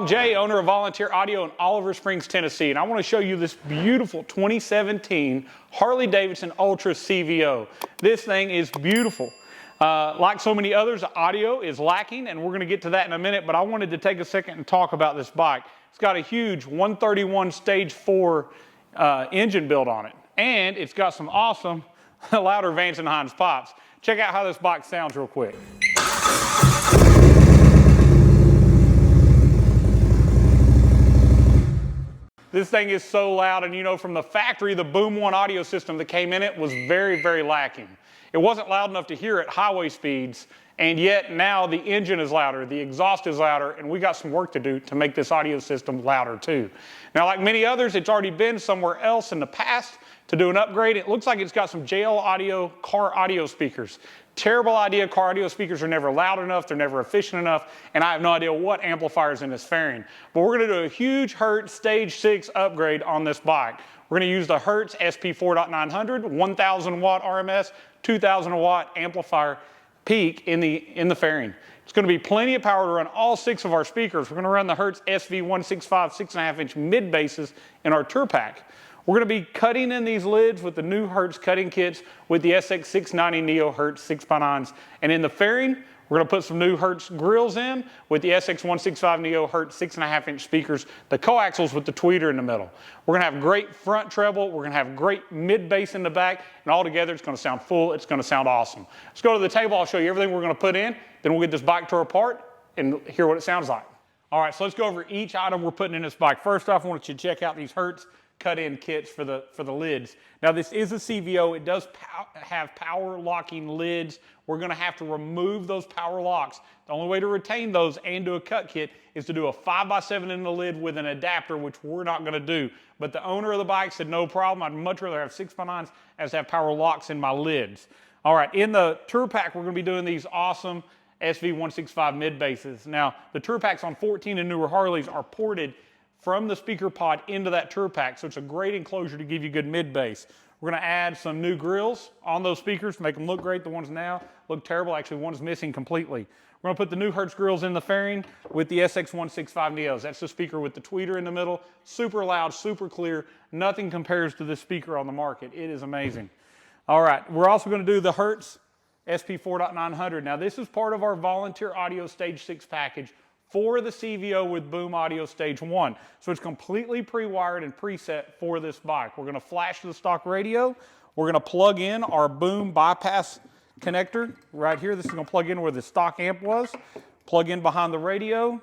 Jay, owner of Volunteer Audio in Oliver Springs, Tennessee, and I want to show you this beautiful 2017 Harley Davidson Ultra CVO. This thing is beautiful. Like so many others, the audio is lacking, and we're going to get to that in a minute, but I wanted to take a second and talk about this bike. It's got a huge 131 Stage 4 engine built on it, and it's got some awesome louder Vance & Hines pops. Check out how this bike sounds real quick. This thing is so loud, and you know, from the factory, the Boom 1 audio system that came in it was very, very lacking. It wasn't loud enough to hear at highway speeds, and yet now the engine is louder, the exhaust is louder, and we got some work to do to make this audio system louder too. Now, like many others, it's already been somewhere else in the past to do an upgrade. It looks like it's got some JL Audio car audio speakers. Terrible idea. Car audio speakers are never loud enough, they're never efficient enough, and I have no idea what amplifier's in this fairing. But we're going to do a huge Hertz Stage 6 upgrade on this bike. We're going to use the Hertz SP4.900, 1000 watt RMS, 2000 watt amplifier peak in the fairing. It's going to be plenty of power to run all 6 of our speakers. We're going to run the Hertz SV165 6.5 inch mid basses in our tour pack. We're going to be cutting in these lids with the new Hertz cutting kits with the SX690 Neo Hertz 6x9s. And in the fairing, we're going to put some new Hertz grills in with the SX165 Neo Hertz 6.5 inch speakers, the coaxials with the tweeter in the middle. We're going to have great front treble, we're going to have great mid bass in the back, and all together it's going to sound full, it's going to sound awesome. Let's go to the table, I'll show you everything we're going to put in, then we'll get this bike tore apart and hear what it sounds like. All right, so let's go over each item we're putting in this bike. First off, I want you to check out these Hertz cut-in kits for the lids. Now, this is a CVO. It does have power locking lids. We're going to have to remove those power locks. The only way to retain those and do a cut kit is to do a 5x7 in the lid with an adapter, which we're not going to do. But the owner of the bike said, no problem. I'd much rather have 6x9s as have power locks in my lids. All right, in the tour pack, we're going to be doing these awesome SV165 mid basses. Now, the tour packs on 14 and newer Harleys are ported from the speaker pod into that tour pack, so it's a great enclosure to give you good mid bass. We're going to add some new grills on those speakers to make them look great. The ones now look terrible. Actually, one's missing completely. We're going to put the new Hertz grills in the fairing with the SX165 Neos. That's the speaker with the tweeter in the middle. Super loud, super clear. Nothing compares to this speaker on the market. It is amazing. All right, we're also going to do the Hertz SP4.900. Now, this is part of our Volunteer Audio Stage 6 package for the CVO with Boom Audio Stage 1. So it's completely pre-wired and preset for this bike. We're going to flash the stock radio. We're going to plug in our Boom bypass connector right here. This is going to plug in where the stock amp was. Plug in behind the radio.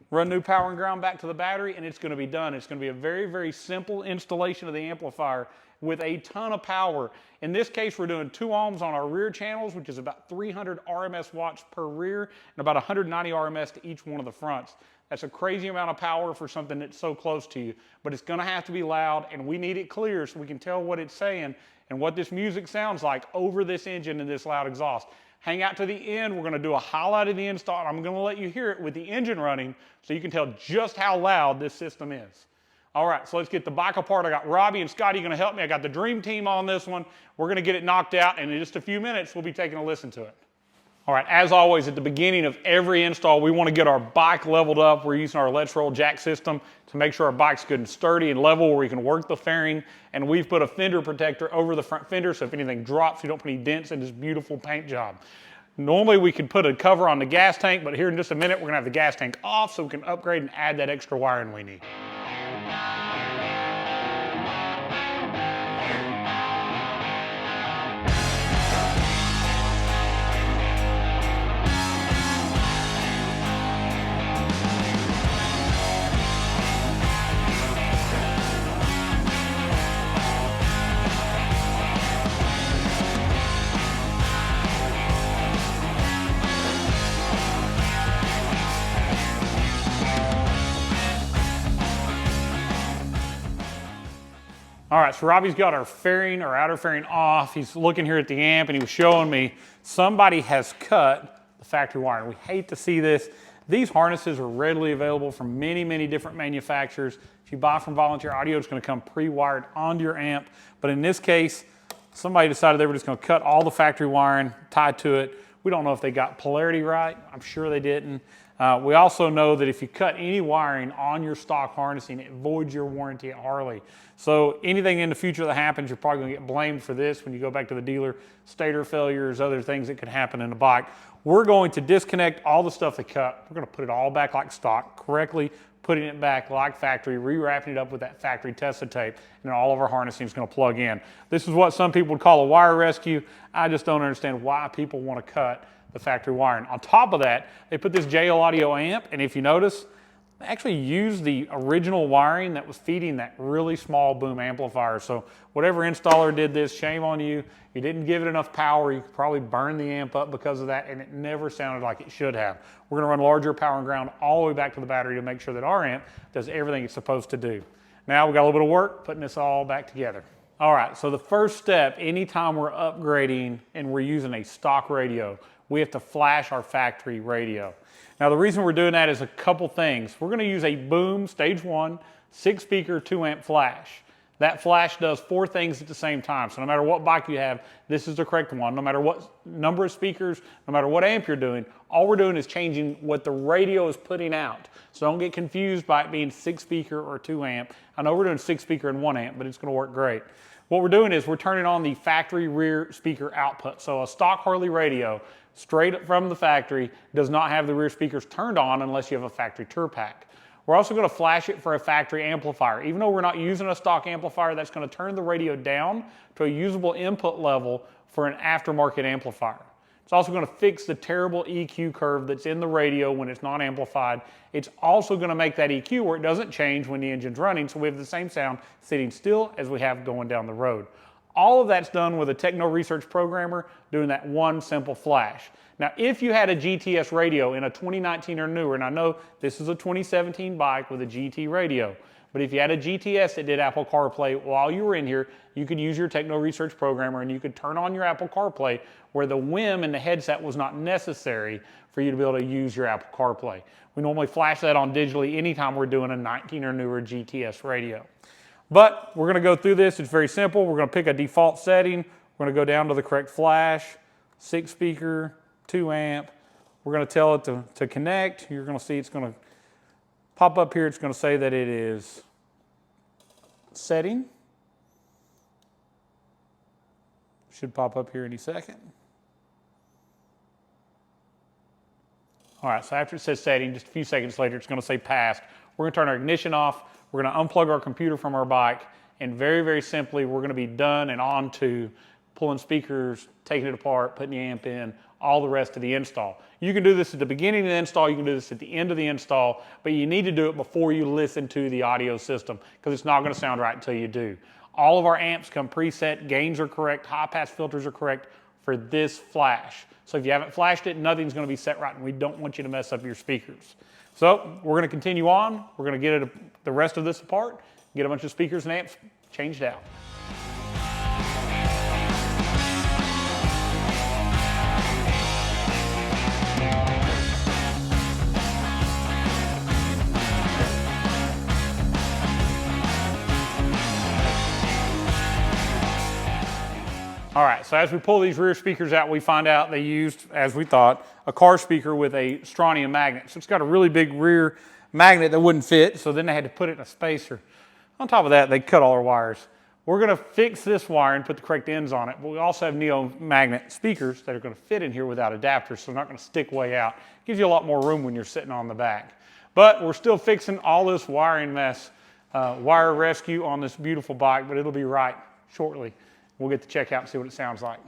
Run new power and ground back to the battery, and it's going to be done. It's going to be a very, very simple installation of the amplifier with a ton of power. In this case, we're doing 2 ohms on our rear channels, which is about 300 RMS watts per rear and about 190 RMS to each one of the fronts. That's a crazy amount of power for something that's so close to you, but it's going to have to be loud, and we need it clear so we can tell what it's saying and what this music sounds like over this engine and this loud exhaust. Hang out to the end. We're going to do a highlight of the install, and I'm going to let you hear it with the engine running so you can tell just how loud this system is. All right, so let's get the bike apart. I got Robbie and Scotty going to help me. I got the dream team on this one. We're going to get it knocked out, and in just a few minutes, we'll be taking a listen to it. All right, as always, at the beginning of every install, we want to get our bike leveled up. We're using our Let's Roll jack system to make sure our bike's good and sturdy and level where we can work the fairing. And we've put a fender protector over the front fender, so if anything drops, you don't put any dents in this beautiful paint job. Normally, we could put a cover on the gas tank, but here in just a minute, we're going to have the gas tank off so we can upgrade and add that extra wiring we need. All right, so Robbie's got our fairing, our outer fairing off. He's looking here at the amp, and he was showing me somebody has cut the factory wiring. We hate to see this. These harnesses are readily available from many, many different manufacturers. If you buy from Volunteer Audio, it's going to come pre-wired onto your amp. But in this case, somebody decided they were just going to cut all the factory wiring, tied to it. We don't know if they got polarity right. I'm sure they didn't. We also know that if you cut any wiring on your stock harnessing, it voids your warranty at Harley. So anything in the future that happens, you're probably gonna get blamed for this when you go back to the dealer. Stator failures, other things that could happen in the bike. We're going to disconnect all the stuff they cut. We're gonna put it all back like stock, correctly putting it back like factory, rewrapping it up with that factory tested tape, and then all of our harnessing is gonna plug in. This is what some people would call a wire rescue. I just don't understand why people wanna cut the factory wiring. On top of that, they put this JL Audio amp, and if you notice, they actually used the original wiring that was feeding that really small boom amplifier. So whatever installer did this, shame on you. You didn't give it enough power. You could probably burn the amp up because of that, and it never sounded like it should have. We're gonna run larger power and ground all the way back to the battery to make sure that our amp does everything it's supposed to do. Now we got a little bit of work putting this all back together. All right, so the first step, anytime we're upgrading and we're using a stock radio, we have to flash our factory radio. Now the reason we're doing that is a couple things. We're gonna use a boom stage 1, 6-speaker, 2-amp flash. That flash does 4 things at the same time. So no matter what bike you have, this is the correct one. No matter what number of speakers, no matter what amp you're doing, all we're doing is changing what the radio is putting out. So don't get confused by it being 6-speaker or 2-amp. I know we're doing 6-speaker and 1-amp, but it's gonna work great. What we're doing is we're turning on the factory rear speaker output. So a stock Harley radio, straight from the factory, does not have the rear speakers turned on unless you have a factory tour pack. We're also going to flash it for a factory amplifier. Even though we're not using a stock amplifier, that's going to turn the radio down to a usable input level for an aftermarket amplifier. It's also going to fix the terrible EQ curve that's in the radio when it's not amplified. It's also going to make that EQ where it doesn't change when the engine's running, so we have the same sound sitting still as we have going down the road. All of that's done with a techno research programmer doing that one simple flash. Now, if you had a GTS radio in a 2019 or newer, and I know this is a 2017 bike with a GT radio, but if you had a GTS that did Apple CarPlay while you were in here, you could use your techno research programmer and you could turn on your Apple CarPlay where the WIM and the headset was not necessary for you to be able to use your Apple CarPlay. We normally flash that on digitally anytime we're doing a 19 or newer GTS radio. But we're going to go through this. It's very simple. We're going to pick a default setting. We're going to go down to the correct flash, 6-speaker, 2-amp. We're going to tell it to connect. You're going to see it's going to pop up here. It's going to say that it is setting. Should pop up here any second. All right, so after it says setting, just a few seconds later, it's going to say passed. We're going to turn our ignition off. We're going to unplug our computer from our bike, and very, very simply, we're going to be done and on to pulling speakers, taking it apart, putting the amp in, all the rest of the install. You can do this at the beginning of the install, you can do this at the end of the install, but you need to do it before you listen to the audio system because it's not going to sound right until you do. All of our amps come preset, gains are correct, high pass filters are correct for this flash. So if you haven't flashed it, nothing's going to be set right, and we don't want you to mess up your speakers. So we're going to continue on. We're going to get the rest of this apart, get a bunch of speakers and amps changed out. All right, so as we pull these rear speakers out, we find out they used, as we thought, a car speaker with a strontium magnet. So it's got a really big rear magnet that wouldn't fit, so then they had to put it in a spacer. On top of that, they cut all our wires. We're gonna fix this wire and put the correct ends on it, but we also have neo magnet speakers that are gonna fit in here without adapters, so they're not gonna stick way out. Gives you a lot more room when you're sitting on the back. But we're still fixing all this wiring mess, wire rescue on this beautiful bike, but it'll be right shortly. We'll get to check out and see what it sounds like.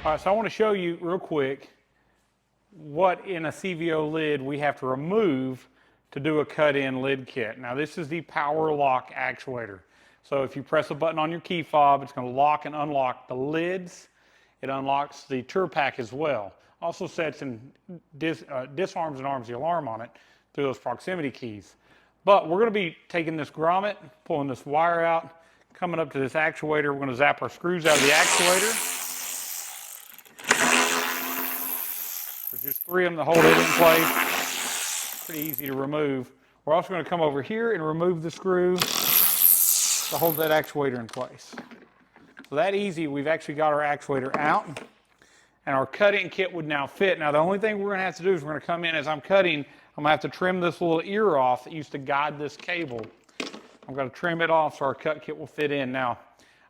All right, so I want to show you real quick what in a CVO lid we have to remove to do a cut-in lid kit. Now this is the power lock actuator. So if you press a button on your key fob, it's going to lock and unlock the lids. It unlocks the tour pack as well. Also sets and disarms and arms the alarm on it through those proximity keys. But we're going to be taking this grommet, pulling this wire out, coming up to this actuator. We're going to zap our screws out of the actuator. There's just 3 of them to hold it in place. pretty easy to remove. We're also going to come over here and remove the screw to hold that actuator in place. So that easy, we've actually got our actuator out, and our cutting kit would now fit. Now the only thing we're going to have to do is we're going to come in as I'm cutting, I'm going to have to trim this little ear off that used to guide this cable. I'm going to trim it off so our cut kit will fit in. Now,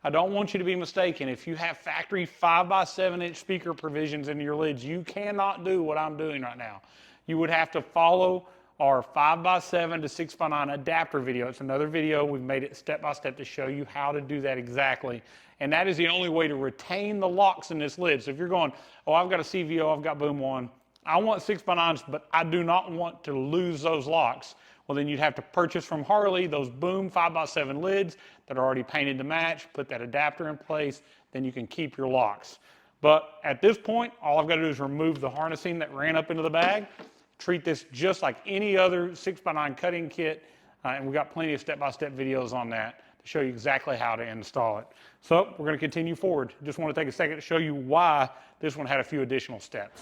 I don't want you to be mistaken. If you have factory 5x7-inch speaker provisions in your lids, you cannot do what I'm doing right now. You would have to follow our 5x7 to 6x9 adapter video. It's another video. We've made it step by step to show you how to do that exactly. And that is the only way to retain the locks in this lid. So if you're going, oh, I've got a CVO, I've got boom 1, I want 6x9s, but I do not want to lose those locks. Well, then you'd have to purchase from Harley those boom 5x7 lids that are already painted to match, put that adapter in place, then you can keep your locks. But at this point, all I've got to do is remove the harnessing that ran up into the bag, treat this just like any other 6x9 cutting kit, and we've got plenty of step-by-step videos on that to show you exactly how to install it. So we're going to continue forward. Just want to take a second to show you why this one had a few additional steps.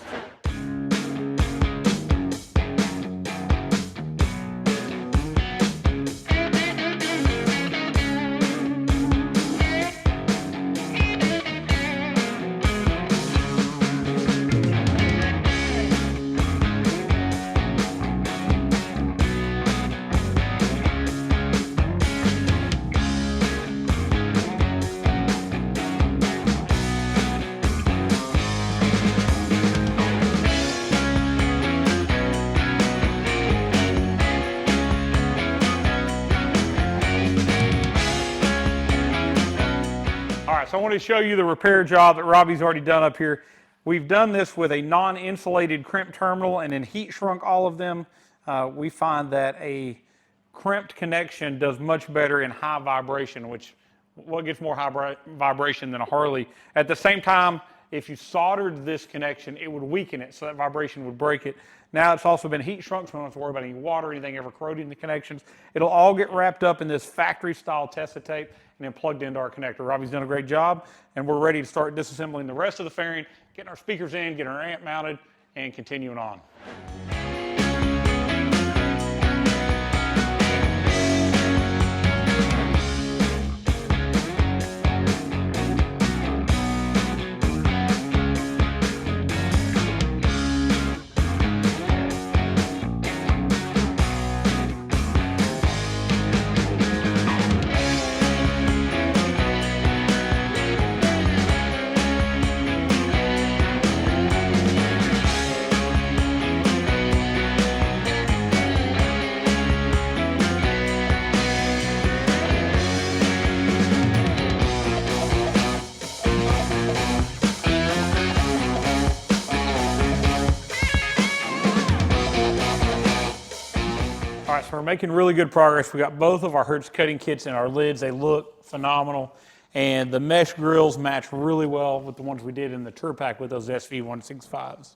So I want to show you the repair job that Robbie's already done up here. We've done this with a non-insulated crimp terminal and then heat shrunk all of them. We find that a crimped connection does much better in high vibration, which what gets more high vibration than a Harley. At the same time, if you soldered this connection, it would weaken it, so that vibration would break it. Now it's also been heat shrunk, so we don't have to worry about any water or anything ever corroding the connections. It'll all get wrapped up in this factory-style Tessa tape and then plugged into our connector. Robbie's done a great job, and we're ready to start disassembling the rest of the fairing, getting our speakers in, getting our amp mounted, and continuing on. All right, so we're making really good progress. We got both of our Hertz cutting kits in our lids. They look phenomenal. And the mesh grills match really well with the ones we did in the tour pack with those SV165s.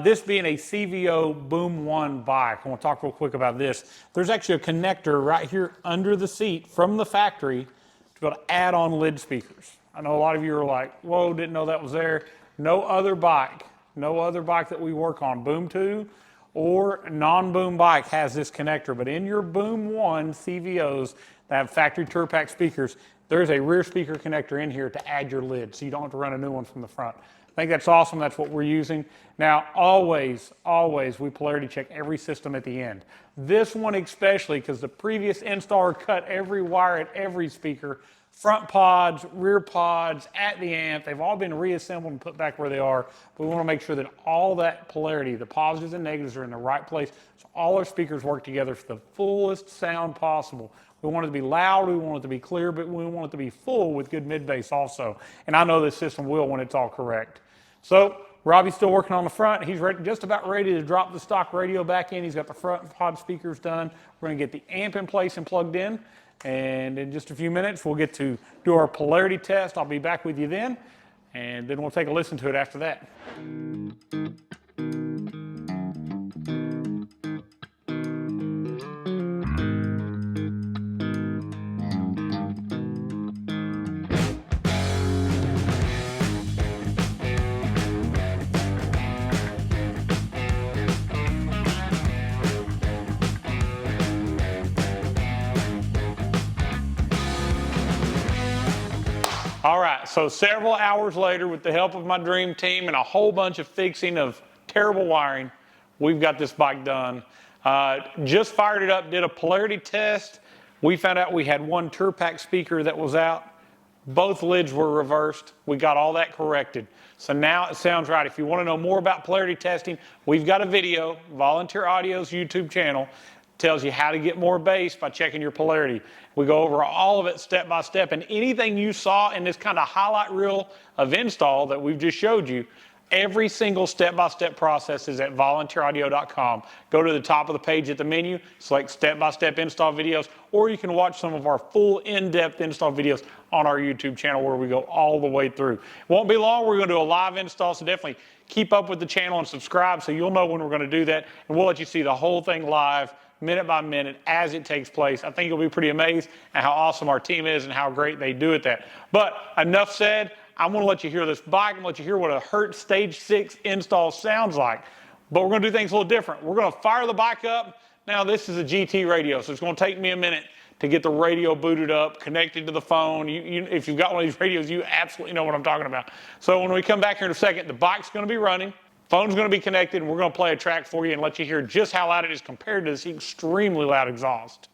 This being a CVO Boom 1 bike, I want to talk real quick about this. There's actually a connector right here under the seat from the factory to be able to add on lid speakers. I know a lot of you are like, whoa, didn't know that was there. No other bike that we work on, Boom 2 or non-Boom bike has this connector, but in your Boom 1 CVOs that have factory tour pack speakers, there's a rear speaker connector in here to add your lid, so you don't have to run a new one from the front. I think that's awesome. That's what we're using. Now, always, we polarity check every system at the end. This one especially, because the previous installer cut every wire at every speaker, front pods, rear pods, at the amp. They've all been reassembled and put back where they are. But we want to make sure that all that polarity, the positives and negatives, are in the right place, so all our speakers work together for the fullest sound possible. We want it to be loud, we want it to be clear, but we want it to be full with good mid-bass also. And I know this system will when it's all correct. So Robbie's still working on the front. He's just about ready to drop the stock radio back in. He's got the front pod speakers done. We're going to get the amp in place and plugged in. And in just a few minutes, we'll get to do our polarity test. I'll be back with you then. And then we'll take a listen to it after that. All right, so several hours later, with the help of my dream team and a whole bunch of fixing of terrible wiring, we've got this bike done. Just fired it up, did a polarity test. We found out we had one tour pack speaker that was out. Both lids were reversed. We got all that corrected. So now it sounds right. If you want to know more about polarity testing, we've got a video, Volunteer Audio's YouTube channel. Tells you how to get more bass by checking your polarity. We go over all of it step by step, and anything you saw in this kind of highlight reel of install that we've just showed you, every single step-by-step process is at volunteeraudio.com. Go to the top of the page at the menu, select step-by-step install videos, or you can watch some of our full in-depth install videos on our YouTube channel where we go all the way through. It won't be long. We're going to do a live install, so definitely keep up with the channel and subscribe so you'll know when we're going to do that, and we'll let you see the whole thing live, minute by minute, as it takes place. I think you'll be pretty amazed at how awesome our team is and how great they do at that. But enough said. I'm going to let you hear this bike. I'm going to let you hear what a Hertz Stage 6 install sounds like. But we're going to do things a little different. We're going to fire the bike up. Now, this is a GT radio, so it's going to take me a minute to get the radio booted up, connected to the phone. If you've got one of these radios, you absolutely know what I'm talking about. So when we come back here in a second, the bike's going to be running. Phone's going to be connected, and we're going to play a track for you and let you hear just how loud it is compared to this extremely loud exhaust.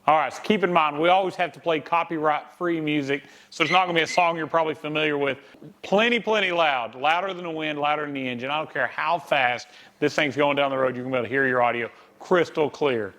All right, so keep in mind, we always have to play copyright-free music, so it's not going to be a song you're probably familiar with. Plenty loud, louder than the wind, louder than the engine. I don't care how fast this thing's going down the road, you're going to be able to hear your audio crystal clear.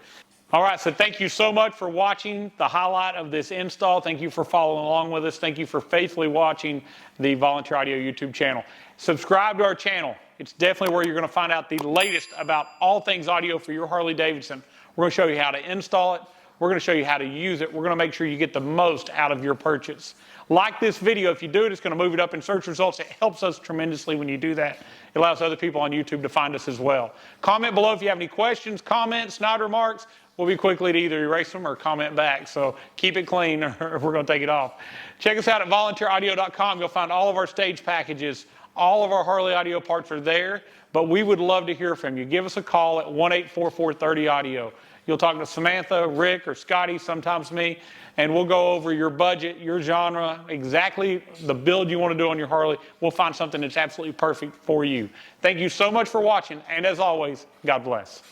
All right, so thank you so much for watching the highlight of this install. Thank you for following along with us. Thank you for faithfully watching the Volunteer Audio YouTube channel. Subscribe to our channel. It's definitely where you're going to find out the latest about all things audio for your Harley Davidson. We're going to show you how to install it. We're going to show you how to use it. We're going to make sure you get the most out of your purchase. Like this video, if you do it, it's going to move it up in search results. It helps us tremendously when you do that. It allows other people on YouTube to find us as well. Comment below if you have any questions, comments, snide remarks. We'll be quickly to either erase them or comment back. So keep it clean or we're going to take it off. Check us out at volunteeraudio.com. You'll find all of our stage packages. All of our Harley audio parts are there. But we would love to hear from you. Give us a call at 1-844-30-AUDIO. You'll talk to Samantha, Rick, or Scotty, sometimes me, and we'll go over your budget, your genre, exactly the build you want to do on your Harley. We'll find something that's absolutely perfect for you. Thank you so much for watching, and as always, God bless.